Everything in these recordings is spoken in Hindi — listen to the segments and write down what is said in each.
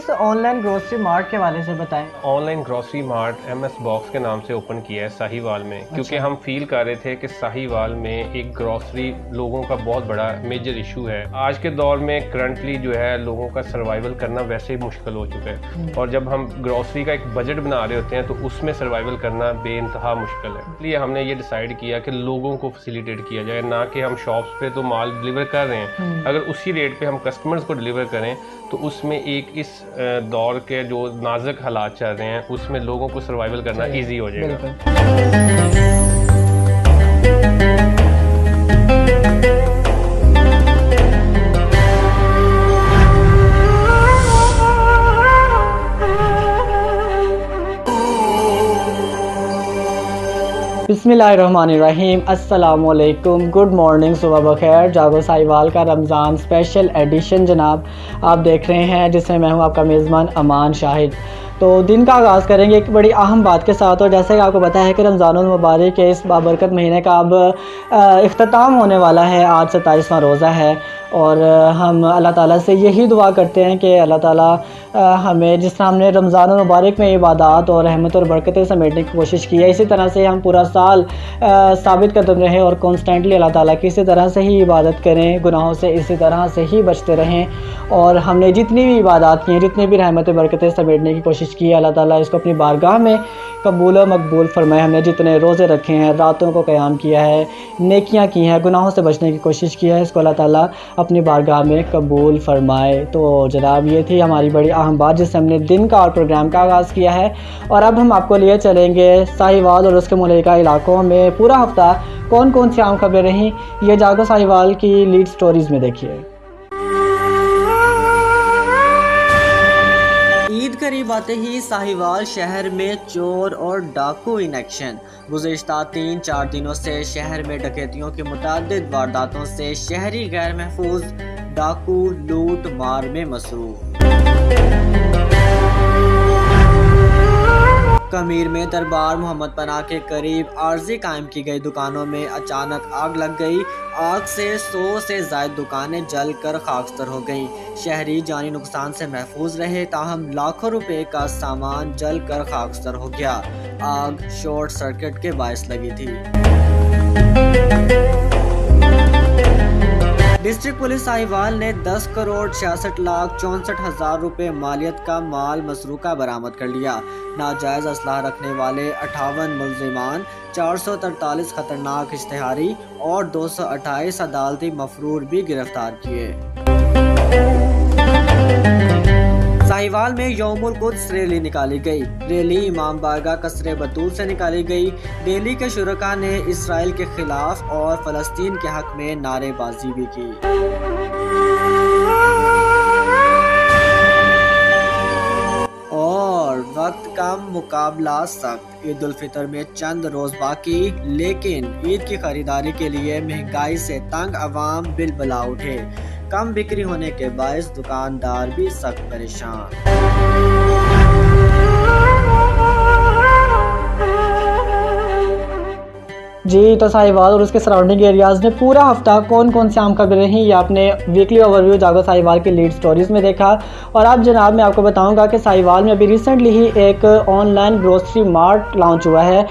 इस ऑनलाइन ग्रोसरी मार्ट के हवाले से बताएं। Online grocery mart MS box के नाम से ओपन किया है साहिवाल में, क्योंकि हम फील कर रहे थे कि साहिवाल में एक ग्रोसरी लोगों का बहुत बड़ा मेजर इशू है। आज के दौर में करंटली जो है लोगों का सर्वाइवल करना वैसे ही मुश्किल हो चुका है, और जब हम ग्रोसरी का एक बजट बना रहे होते हैं तो उसमें सर्वाइवल करना बेइंतहा मुश्किल है। इसलिए हमने ये डिसाइड किया कि लोगों को फैसिलिटेट किया जाए, ना कि हम शॉप्स पे तो माल डिलीवर कर रहे हैं, अगर उसी रेट पे हम कस्टमर्स को डिलीवर करें तो उसमें एक इस दौर के जो नाजुक हालात चल रहे हैं उसमें लोगों को सर्वाइवल करना इजी हो जाएगा। बिस्मिल्लाहिर्रहमानिर्रहीम, अस्सलामुअलैकुम, गुड मॉर्निंग, सुबह बखैर। जागो साहिवाल का रमज़ान स्पेशल एडिशन जनाब आप देख रहे हैं, जिसमें मैं हूं आपका मेज़बान अमान शाहिद। तो दिन का आगाज़ करेंगे एक बड़ी अहम बात के साथ, और जैसे कि आपको पता है कि रमज़ानुल मुबारक के इस बाबरकत महीने का अब इख्तिताम होने वाला है। आज 27वां रोज़ा है और हम अल्लाह ताला से यही दुआ करते हैं कि अल्लाह ताला हमें जिस तरह हमने रमज़ानुल मुबारक में इबादत और रहमत और बरकतें समेटने की कोशिश की है, इसी तरह से हम पूरा साल साबित कदम रहें और कॉन्स्टेंटली अल्लाह ताला की इसी तरह से ही इबादत करें, गुनाहों से इसी तरह से ही बचते रहें। और हमने जितनी भी इबादत की हैं, जितनी भी रहमत बरकतें समेटने की कोशिश की है, अल्लाह ताला इसको अपनी बारगाह में कबूल व मकबूल फरमाए। हमने जितने रोज़े रखे हैं, रातों को क़याम किया है, नेकियां की हैं, गुनाहों से बचने की कोशिश की है, इसको अल्लाह ताला अपनी बारगाह में कबूल फरमाए। तो जनाब ये थी हमारी बड़ी अहम बात जिससे हमने दिन का और प्रोग्राम का आगाज़ किया है। और अब हम आपको लिए चलेंगे साहिवाल और उसके मुल्हिका इलाकों में पूरा हफ्ता कौन कौन सी अहम खबरें रहीं, ये जागो साहिवाल की लीड स्टोरीज़ में देखिए। ईद करीब आते ही साहिवाल शहर में चोर और डाकू इन एक्शन। गुज़िश्ता 3-4 दिनों से शहर में डकैतियों की मुतअद्दिद वारदातों से शहरी गैर महफूज डाकू लूट मार में मसरूफ। कमीर में दरबार मोहम्मद पनाह के करीब आर्जी कायम की गई दुकानों में अचानक आग लग गई। आग से 100 से ज़ायद दुकानें जलकर खाकस्तर हो गईं। शहरी जानी नुकसान से महफूज रहे, ताहम लाखों रुपए का सामान जलकर खाकस्तर हो गया। आग शॉर्ट सर्किट के बायस लगी थी। डिस्ट्रिक्ट पुलिस साहिवाल ने 10 करोड़ 66 लाख 64 हजार रुपए मालियत का माल मसरूका बरामद कर लिया। नाजायज असलाह रखने वाले 58 मुल्जिमान, 443 खतरनाक इश्तिहारी और 228 अदालती मफरूर भी गिरफ्तार किए। साहिवाल में यौमुल कुद्स रैली निकाली गई। रैली इमाम बारगाह कसरे बतूल से निकाली गई। दिल्ली के शुरका ने इसराइल के खिलाफ और फलस्तीन के हक में नारेबाजी भी की। और वक्त कम, मुकाबला सख्त। ईद उल फितर में चंद रोज बाकी, लेकिन ईद की खरीदारी के लिए महंगाई से तंग अवाम बिलबला उठे। कम बिक्री होने के बायस दुकानदार भी सख्त परेशान। जी, तो साहिवाल और उसके सराउंडिंग एरियाज़ में पूरा हफ्ता कौन कौन सी आम खबरें रहीं, ये आपने वीकली ओवरव्यू जागो साहिवाल की लीड स्टोरीज़ में देखा। और अब जनाब मैं आपको बताऊंगा कि साहिवाल में अभी रिसेंटली ही एक ऑनलाइन ग्रोसरी मार्ट लॉन्च हुआ है,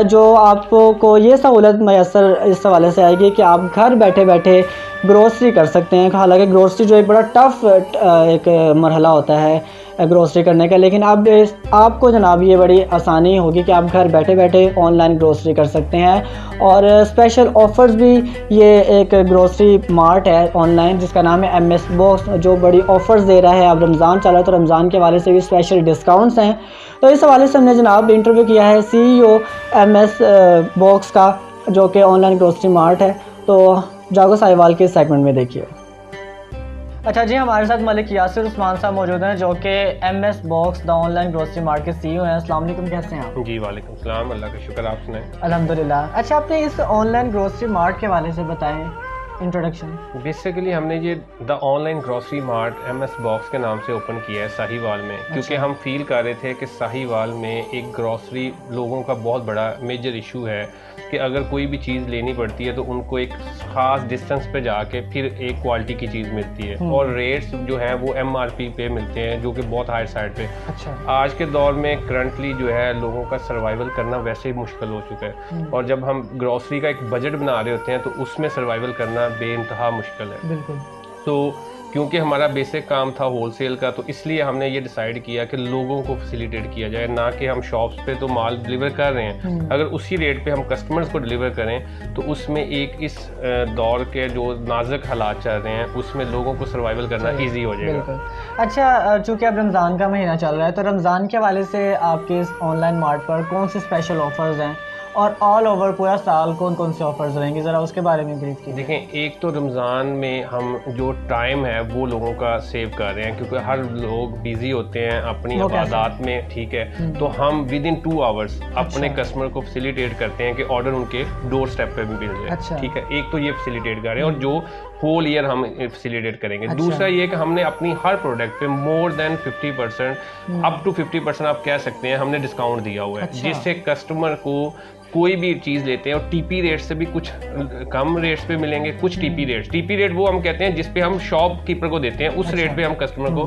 जो आपको ये सहूलत मैसर इस हवाले से आएगी कि आप घर बैठे बैठे ग्रोसरी कर सकते हैं। हालांकि ग्रोसरी जो एक बड़ा टफ़ एक मरहला होता है ग्रोसरी करने का, लेकिन अब आपको जनाब ये बड़ी आसानी होगी कि आप घर बैठे बैठे ऑनलाइन ग्रोसरी कर सकते हैं। और स्पेशल ऑफ़र्स भी, ये एक ग्रोसरी मार्ट है ऑनलाइन जिसका नाम है MS बॉक्स, जो बड़ी ऑफ़र्स दे रहा है। अब रमज़ान चला तो रमज़ान के हवाले से भी स्पेशल डिस्काउंट्स हैं। तो इस हवाले से हमने जनाब इंटरव्यू किया है CEO MS बॉक्स का, जो कि ऑनलाइन ग्रोसरी मार्ट है। तो जागो साहिवाल के सेगमेंट में देखिए। अच्छा जी, हमारे साथ मलिक यासिर उस्मान साहब मौजूद हैं, जो कि MS box the online grocery mart के CEO हैं। अस्सलाम वालेकुम, कैसे हैं आप? जी वालेकुम सलाम, अल्लाह का शुक्र, आप सुनाएं। अल्हम्दुलिल्लाह। अच्छा, आपने इस ऑनलाइन ग्रोसरी मार्ट के हवाले से बताएं इंट्रोडक्शन। बेसिकली हमने ये the online grocery mart MS box के नाम से ओपन किया है साहिवाल में, क्योंकि हम फील कर रहे थे कि साहिवाल में एक ग्रॉसरी लोगों का बहुत बड़ा मेजर इशू है कि अगर कोई भी चीज़ लेनी पड़ती है तो उनको एक ख़ास डिस्टेंस पे जाके फिर एक क्वालिटी की चीज़ मिलती है और रेट्स जो हैं वो MRP पे मिलते हैं, जो कि बहुत हाई साइड पे। अच्छा। आज के दौर में करंटली जो है लोगों का सर्वाइवल करना वैसे ही मुश्किल हो चुका है, और जब हम ग्रॉसरी का एक बजट बना रहे होते हैं तो उसमें सर्वाइवल करना बेइंतहा मुश्किल है। बिल्कुल। तो क्योंकि हमारा बेसिक काम था होलसेल का, तो इसलिए हमने ये डिसाइड किया कि लोगों को फैसिलिटेट किया जाए, ना कि हम शॉप्स पे तो माल डिलीवर कर रहे हैं, अगर उसी रेट पे हम कस्टमर्स को डिलीवर करें तो उसमें एक इस दौर के जो नाजुक हालात चल रहे हैं उसमें लोगों को सर्वाइवल करना ईजी हो जाएगा। अच्छा, चूँकि अब रमज़ान का महीना चल रहा है तो रमज़ान के हवाले से आपके इस ऑनलाइन मार्ट पर कौन से स्पेशल ऑफर्स हैं और ऑल ओवर पूरा साल कौन कौन से ऑफर्स रहेंगे, ज़रा उसके बारे में ब्रीफ कीजिए। देखें, एक तो रमज़ान में हम जो टाइम है वो लोगों का सेव कर रहे हैं, क्योंकि हर लोग बिजी होते हैं अपनी इबादत में, ठीक है, तो हम विद इन 2 आवर्स अपने कस्टमर को फैसिलिटेट करते हैं कि ऑर्डर उनके डोर स्टेप पे भी मिल जाए। ठीक है, एक तो ये फैसिलिटेट कर रहे हैं और जो होल ईयर हम फैसिलिटेट करेंगे। दूसरा ये कि हमने अपनी हर प्रोडक्ट पे मोर देन 50% अप टू 50% आप कह सकते हैं हमने डिस्काउंट दिया हुआ है, जिससे कस्टमर को कोई भी चीज़ लेते हैं और टीपी रेट से भी कुछ कम रेट्स पे मिलेंगे, कुछ टीपी रेट वो हम कहते हैं जिस पे हम शॉप कीपर को देते हैं, उस रेट पे हम कस्टमर को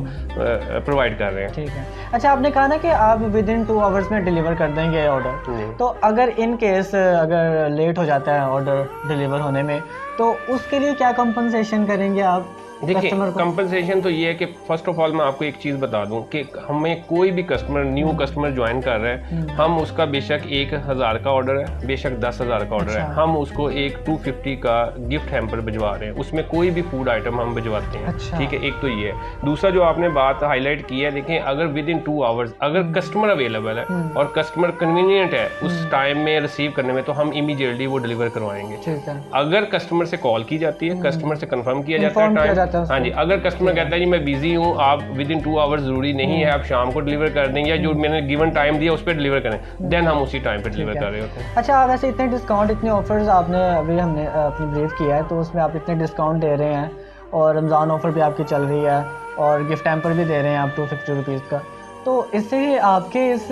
प्रोवाइड कर रहे हैं। ठीक है। अच्छा, आपने कहा ना कि आप विद इन 2 आवर्स में डिलीवर कर देंगे ऑर्डर, तो अगर इन केस अगर लेट हो जाता है ऑर्डर डिलीवर होने में तो उसके लिए क्या कंपनसेशन करेंगे आप? देखिए, कंपनसेशन तो ये है कि फर्स्ट ऑफ ऑल मैं आपको एक चीज़ बता दूं कि हमें कोई भी कस्टमर न्यू कस्टमर ज्वाइन कर रहा है, हम उसका बेशक 1000 का ऑर्डर है, बेशक 10,000 का ऑर्डर है, हम उसको एक 250 का गिफ्ट हैम्पर भिजवा रहे हैं, उसमें कोई भी फूड आइटम हम भिजवाते हैं। ठीक है, एक तो ये है। दूसरा जो आपने बात हाईलाइट की है, देखिए अगर विद इन 2 आवर्स अगर कस्टमर अवेलेबल है और कस्टमर कन्वीनियंट है उस टाइम में रिसीव करने में, तो हम इमीडिएटली वो डिलीवर करवाएंगे। अगर कस्टमर से कॉल की जाती है, कस्टमर से कंफर्म किया जाता है टाइम, हाँ जी, अगर कस्टमर कहता है जी मैं बिजी हूँ, आप विद इन 2 आवर्स जरूरी नहीं है, आप शाम को डिलीवर कर देंगे या जो मैंने गिवन टाइम दिया उस पर डिलीवर करें, देन हम उसी टाइम पे डिलीवर कर रहे होते हैं। अच्छा, आप वैसे इतने डिस्काउंट, इतने ऑफर्स आपने अभी हमने अपनी ब्रीफ किया है, तो उसमें आप इतने डिस्काउंट दे रहे हैं और रमज़ान ऑफर भी आपकी चल रही है और गिफ्ट हैम्पर भी दे रहे हैं आप 250 रुपीज़ का, तो इससे आपके इस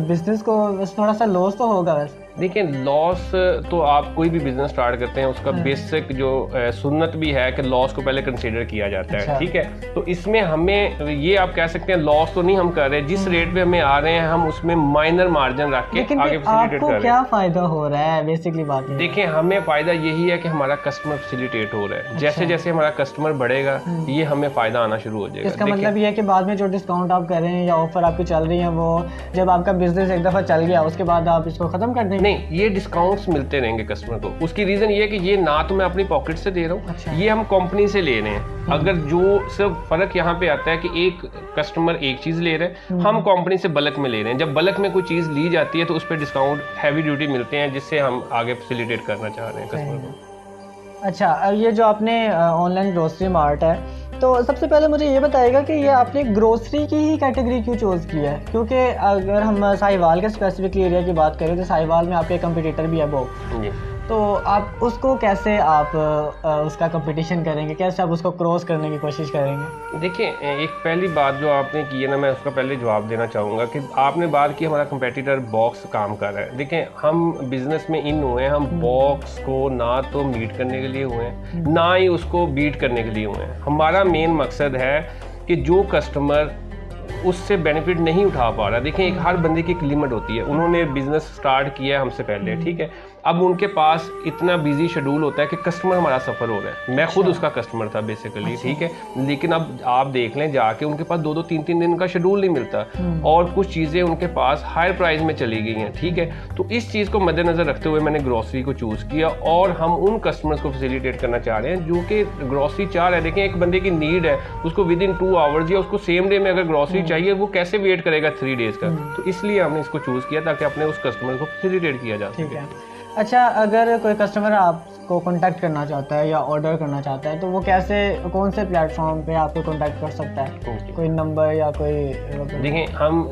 बिज़नेस को थोड़ा सा लॉस तो होगा? वैसे देखिए, लॉस तो आप कोई भी बिजनेस स्टार्ट करते हैं उसका बेसिक जो सुन्नत भी है कि लॉस को पहले कंसीडर किया जाता है। ठीक है, तो इसमें हमें ये आप कह सकते हैं लॉस तो नहीं हम कर रहे, जिस रेट पे हमें आ रहे हैं हम उसमें माइनर मार्जिन रख के आगे फैसिलिटेट कर रहे हैं। क्या फायदा हो रहा है बेसिकली बात है? देखिए, हमें फायदा यही है कि हमारा कस्टमर फैसिलिटेट हो रहा है। जैसे जैसे हमारा कस्टमर बढ़ेगा ये हमें फायदा आना शुरू हो जाएगा। इसका मतलब ये है कि बाद में जो डिस्काउंट आप कर रहे हैं या ऑफर आपकी चल रही है वो जब आपका बिजनेस एक दफा चल गया उसके बाद आप इसको खत्म कर देंगे? नहीं, ये डिस्काउंट्स मिलते रहेंगे कस्टमर को। उसकी रीजन ये है कि ये ना तो मैं अपनी पॉकेट से दे रहा हूँ, ये हम कंपनी से ले रहे हैं। अगर जो सिर्फ फर्क यहाँ पे आता है कि एक कस्टमर एक चीज ले रहे हैं, हम कंपनी से बल्क में ले रहे हैं। जब बल्क में कोई चीज ली जाती है तो उस पर डिस्काउंट हैवी ड्यूटी मिलते हैं, जिससे हम आगे फैसिलिटेट करना चाह रहे हैं कस्टमर को। अच्छा, ये जो आपने ऑनलाइन ग्रोसरी मार्ट है, तो सबसे पहले मुझे ये बताइएगा कि ये आपने ग्रोसरी की ही कैटेगरी क्यों चूज़ की है? क्योंकि अगर हम साहिवाल के स्पेसिफिक एरिया की बात करें तो साहिवाल में आपके कंपटीटर भी है बॉक्स, तो आप उसको कैसे आप उसका कंपटीशन करेंगे, कैसे आप उसको क्रॉस करने की कोशिश करेंगे? देखिए, एक पहली बात जो आपने की है ना, मैं उसका पहले जवाब देना चाहूँगा कि आपने बात की हमारा कंपेटिटर बॉक्स काम कर रहा है। देखिए, हम बिजनेस में इन हुए हैं, हम बॉक्स को ना तो मीट करने के लिए हुए हैं ना ही उसको बीट करने के लिए हुए हैं। हमारा मेन मकसद है कि जो कस्टमर उससे बेनिफिट नहीं उठा पा रहा, देखिए एक हर बंदे की एक लिमिट होती है। उन्होंने बिजनेस स्टार्ट किया हमसे पहले, ठीक है, अब उनके पास इतना बिजी शेड्यूल होता है कि कस्टमर हमारा सफ़र हो रहा है। मैं खुद उसका कस्टमर था बेसिकली, ठीक है, लेकिन अब आप देख लें जाके उनके पास 2-2 3-3 दिन का शेड्यूल नहीं मिलता और कुछ चीज़ें उनके पास हायर प्राइस में चली गई हैं। ठीक है, तो इस चीज़ को मद्देनज़र रखते हुए मैंने ग्रॉसरी को चूज़ किया और हम उन कस्टमर्स को फैसिलिटेट करना चाह रहे हैं जो कि ग्रॉसरी चाह रहे हैं। देखें, एक बंदे की नीड है, उसको विद इन 2 आवर्स या उसको सेम डे में अगर ग्रॉसरी चाहिए, वो कैसे वेट करेगा 3 डेज़ का? तो इसलिए हमने इसको चूज़ किया ताकि अपने उस कस्टमर को फैसिलिटेट किया जा सके। अच्छा, अगर कोई कस्टमर आपको कांटेक्ट करना चाहता है या ऑर्डर करना चाहता है तो वो कैसे, कौन से प्लेटफॉर्म पे आपको कांटेक्ट कर सकता है? कोई नंबर या कोई? देखिए, हम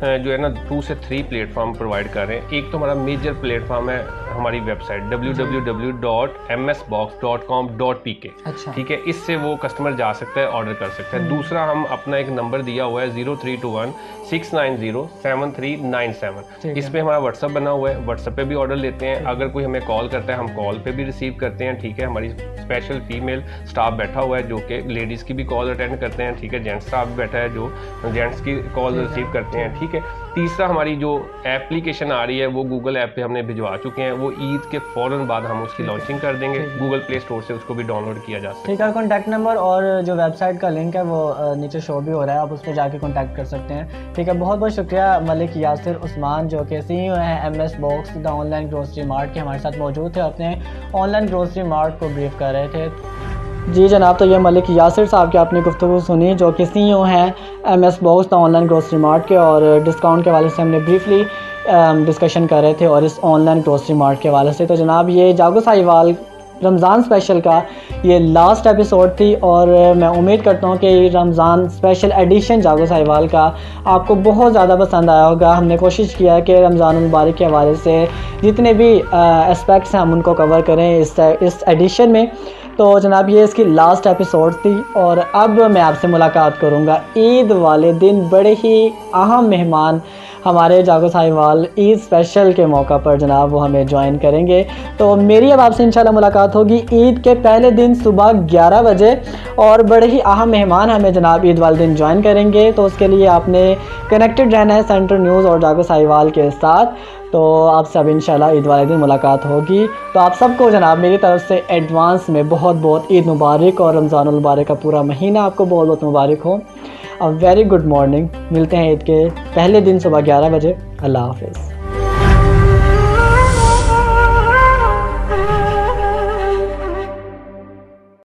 जो है ना 2 से 3 प्लेटफॉर्म प्रोवाइड कर रहे हैं। एक तो हमारा मेजर प्लेटफॉर्म है हमारी वेबसाइट www.msbox.com.pk। अच्छा। ठीक है, इससे वो कस्टमर जा सकता है, ऑर्डर कर सकता है। दूसरा हम अपना एक नंबर दिया हुआ है 0321-690-7397। इस पे हमारा व्हाट्सअप बना हुआ है, व्हाट्सअप पे भी ऑर्डर लेते हैं। अगर कोई हमें कॉल करता है हम कॉल पे भी रिसीव करते हैं। ठीक है, हमारी स्पेशल फीमेल स्टाफ बैठा हुआ है जो कि लेडीज़ की भी कॉल अटेंड करते हैं। ठीक है, जेंट्स स्टाफ भी बैठा है जो जेंट्स की कॉल रिसीव करते हैं। ठीक है, तीसरा हमारी जो एप्लीकेशन आ रही है वो गूगल ऐप पे हमने भिजवा चुके हैं, वो ईद के फ़ौरन बाद हम उसकी लॉन्चिंग कर देंगे। गूगल प्ले स्टोर से उसको भी डाउनलोड किया जा सकता है। ठीक है, कॉन्टैक्ट नंबर और जो वेबसाइट का लिंक है वो नीचे शो भी हो रहा है, आप उस पर जाके कॉन्टैक्ट कर सकते हैं। ठीक है, बहुत बहुत शुक्रिया मलिक यासिर उस्मान जो कि CEO हैं MS box the online grocery mart के, हमारे साथ मौजूद थे, अपने ऑनलाइन ग्रोसरी मार्ट को ब्रीफ कर रहे थे। जी जनाब, तो ये मलिक यासिर साहब की आपने गुफ्तगू सुनी जो कि CEO हैं MS box the online grocery mart के, और डिस्काउंट के हवाले से हमने ब्रीफली डिस्कशन कर रहे थे और इस ऑनलाइन ग्रोसरी मार्ट के हवाले से। तो जनाब ये जागो साहिवाल रमज़ान स्पेशल का ये लास्ट एपिसोड थी, और मैं उम्मीद करता हूँ कि रमज़ान स्पेशल एडिशन जागो साहिवाल का आपको बहुत ज़्यादा पसंद आया होगा। हमने कोशिश किया कि रमज़ान मुबारक के हवाले से जितने भी एस्पेक्ट्स हैं हम उनको कवर करें इस एडिशन में। तो जनाब ये इसकी लास्ट एपिसोड थी, और अब मैं आपसे मुलाकात करूँगा ईद वाले दिन। बड़े ही अहम मेहमान हमारे जागो साहिवाल ईद स्पेशल के मौका पर जनाब वो हमें ज्वाइन करेंगे। तो मेरी अब आपसे इंशाल्लाह मुलाकात होगी ईद के पहले दिन सुबह 11 बजे, और बड़े ही अहम मेहमान हमें जनाब ईद वाले दिन ज्वाइन करेंगे। तो उसके लिए आपने कनेक्टेड रहना है सेंट्रल न्यूज़ और जागो साहिवाल के साथ। तो आपसे अब इंशाल्लाह ईद वाले दिन मुलाकात होगी। तो आप सबको जनाब मेरी तरफ से एडवांस में बहुत बहुत ईद मुबारक, और रमज़ान मुबारक का पूरा महीना आपको बहुत बहुत मुबारक हो। वेरी गुड मॉर्निंग, मिलते हैं ईद के पहले दिन सुबह 11 बजे। अल्लाह हाफ़िज़।